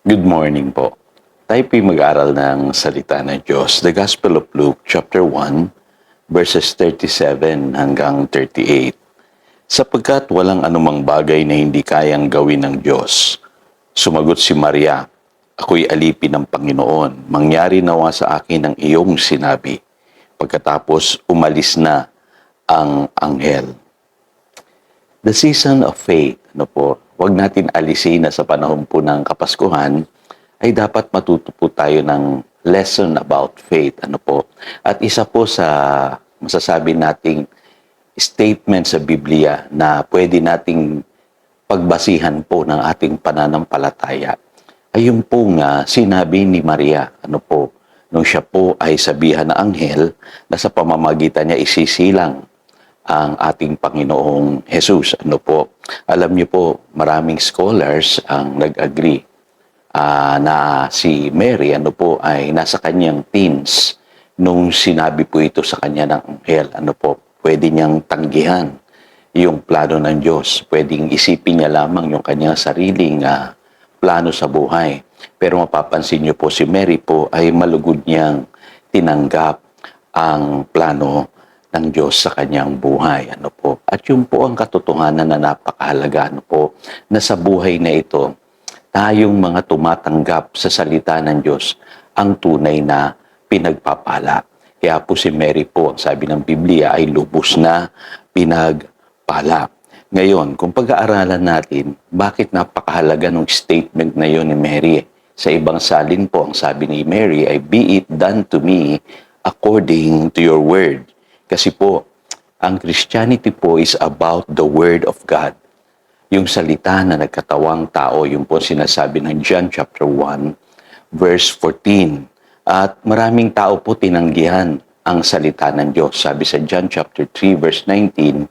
Good morning po. Tayo po'y mag-aral ng salita ng Diyos. The Gospel of Luke, chapter 1, verses 37 hanggang 38. Sapagkat walang anumang bagay na hindi kayang gawin ng Diyos. Sumagot si Maria, ako'y alipin ng Panginoon. Mangyari nawa sa akin ang iyong sinabi. Pagkatapos, umalis na ang anghel. The season of faith, huwag natin alisin na sa panahon po ng Kapaskuhan, ay dapat matuto po tayo ng lesson about faith, At isa po sa masasabi nating statement sa Biblia na pwede nating pagbasihan po ng ating pananampalataya, ay yung po nga sinabi ni Maria, nung siya po ay sabihan ng anghel na sa pamamagitan niya isisilang ang ating Panginoong Jesus. Alam niyo po, maraming scholars ang nag-agree na si Mary, ay nasa kanyang teens nung sinabi po ito sa kanya ng anghel. Pwede niyang tanggihan yung plano ng Diyos. Pwedeng isipin niya lamang yung kanyang sariling plano sa buhay. Pero mapapansin niyo po, si Mary po ay malugod niyang tinanggap ang plano ng Diyos sa kanyang buhay. At yun po ang katotohanan na napakahalaga, na sa buhay na ito, tayong mga tumatanggap sa salita ng Diyos ang tunay na pinagpapala. Kaya po si Mary po, ang sabi ng Biblia, ay lubos na pinagpala. Ngayon, kung pag-aaralan natin, bakit napakahalaga ng statement na yun ni Mary? Sa ibang salin po, ang sabi ni Mary ay, "Be it done to me according to your word." Kasi po, ang Christianity po is about the Word of God. Yung salita na nagkatawang tao, yung po sinasabi ng John chapter 1, verse 14. At maraming tao po tinanggihan ang salita ng Diyos. Sabi sa John chapter 3, verse 19,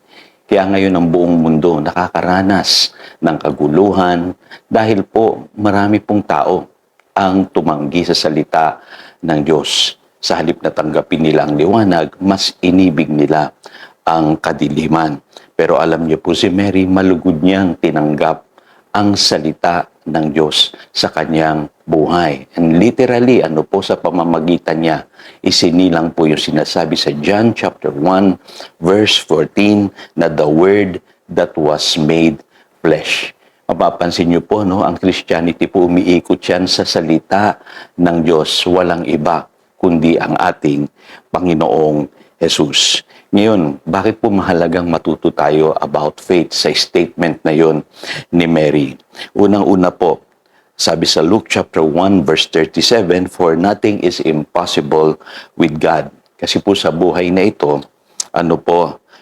kaya ngayon ang buong mundo nakakaranas ng kaguluhan dahil po marami pong tao ang tumanggi sa salita ng Diyos. Sa halip na tanggapin nila ang liwanag, mas inibig nila ang kadiliman. Pero alam niyo po si Mary, malugod niyang tinanggap ang salita ng Diyos sa kanyang buhay. And literally, sa pamamagitan niya, isinilang po yung sinasabi sa John chapter 1, verse 14, na the Word that was made flesh. Mapapansin niyo po, ang Christianity po umiikot yan sa salita ng Diyos, walang iba kundi ang ating Panginoong Jesus. Ngayon, bakit po mahalagang matuto tayo about faith sa statement na yon ni Mary? Unang-una po, sabi sa Luke chapter 1 verse 37, "For nothing is impossible with God." Kasi po sa buhay na ito,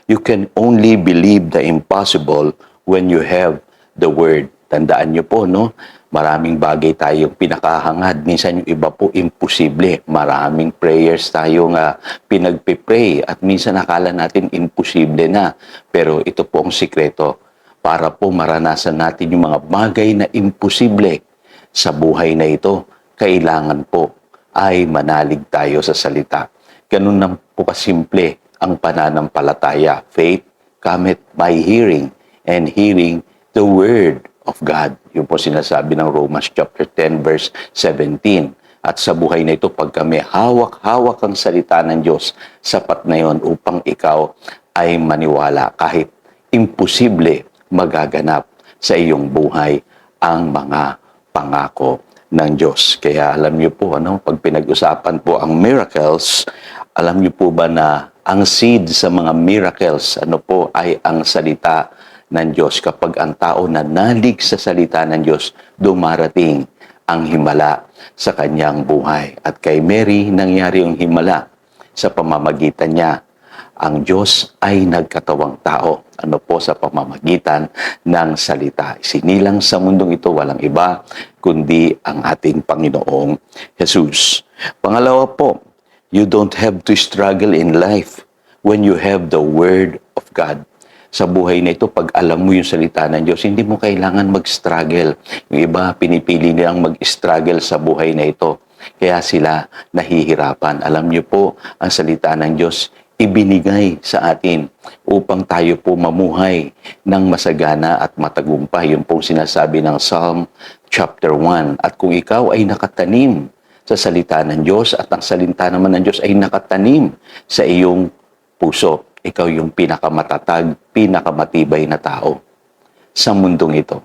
you can only believe the impossible when you have the Word. Tandaan niyo po, maraming bagay tayong pinakahangad. Minsan yung iba po imposible. Maraming prayers tayong pinagpipray at minsan akala natin imposible na. Pero ito po ang sikreto para po maranasan natin yung mga bagay na imposible sa buhay na ito. Kailangan po ay manalig tayo sa salita. Ganun lang po kasimple ang pananampalataya. Faith cometh by hearing, and hearing the Word of God. Yung po sinasabi ng Romans chapter 10 verse 17. At sa buhay na ito, pag kami hawak-hawak ang salita ng Diyos, sapat na yon upang ikaw ay maniwala kahit imposible magaganap sa iyong buhay ang mga pangako ng Diyos. Kaya alam niyo po, pag pinag-usapan po ang miracles, alam niyo po ba na ang seed sa mga miracles, ay ang salita ng Diyos. Kapag ang tao nanalig sa salita ng Diyos, dumarating ang himala sa kanyang buhay. At kay Mary, nangyari yung himala sa pamamagitan niya. Ang Diyos ay nagkatawang tao. Sa pamamagitan ng salita. Sinilang sa mundong ito, walang iba, kundi ang ating Panginoong Jesus. Pangalawa po, you don't have to struggle in life when you have the Word of God. Sa buhay na ito, pag alam mo yung salita ng Diyos, hindi mo kailangan mag-struggle. Yung iba, pinipili nilang mag-struggle sa buhay na ito. Kaya sila nahihirapan. Alam niyo po, ang salita ng Diyos, ibinigay sa atin upang tayo po mamuhay ng masagana at matagumpay. Yung pong sinasabi ng Psalm chapter 1. At kung ikaw ay nakatanim sa salita ng Diyos at ang salita naman ng Diyos ay nakatanim sa iyong puso, ikaw yung pinakamatatag, pinakamatibay na tao sa mundong ito.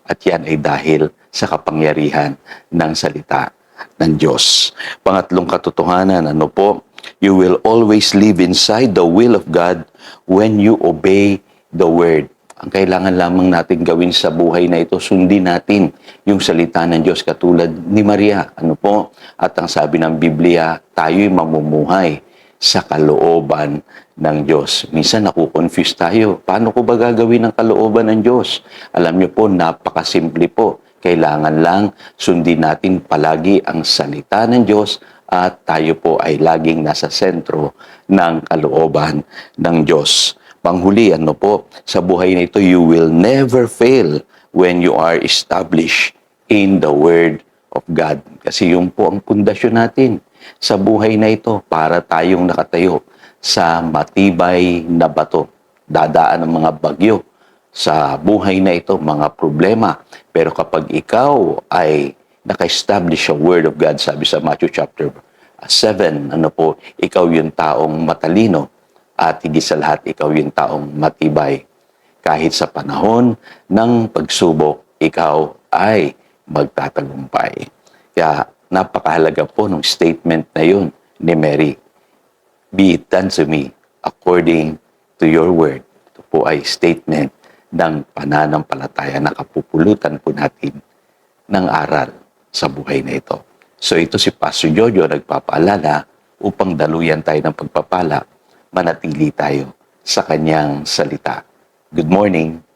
At yan ay dahil sa kapangyarihan ng salita ng Diyos. Pangatlong katotohanan, ano po? You will always live inside the will of God when you obey the Word. Ang kailangan lamang natin gawin sa buhay na ito, sundin natin yung salita ng Diyos katulad ni Maria. Ano po? At ang sabi ng Biblia, tayo'y mamumuhay sa kalooban ng Diyos. Minsan nakukonfuse tayo. Paano ko ba gagawin ang kalooban ng Diyos? Alam niyo po, napakasimple po. Kailangan lang sundin natin palagi ang salita ng Diyos at tayo po ay laging nasa sentro ng kalooban ng Diyos. Panghuli, ano po, sa buhay na ito, you will never fail when you are established in the Word of God. Kasi yun po ang pundasyon natin sa buhay na ito para tayong nakatayo sa matibay na bato. Dadaan ang mga bagyo sa buhay na ito, mga problema. Pero kapag ikaw ay naka-establish sa Word of God, sabi sa Matthew chapter 7, ano po, ikaw yung taong matalino at higit sa lahat, ikaw yung taong matibay. Kahit sa panahon ng pagsubok, ikaw ay magtatagumpay. Kaya napakahalaga po ng statement na yun ni Mary. Be it done to me according to your word. Ito po ay statement ng pananampalataya na kapupulutan po natin ng aral sa buhay na ito. So ito si Pastor Jojo nagpapaalala upang daluyan tayo ng pagpapala, manatili tayo sa kanyang salita. Good morning.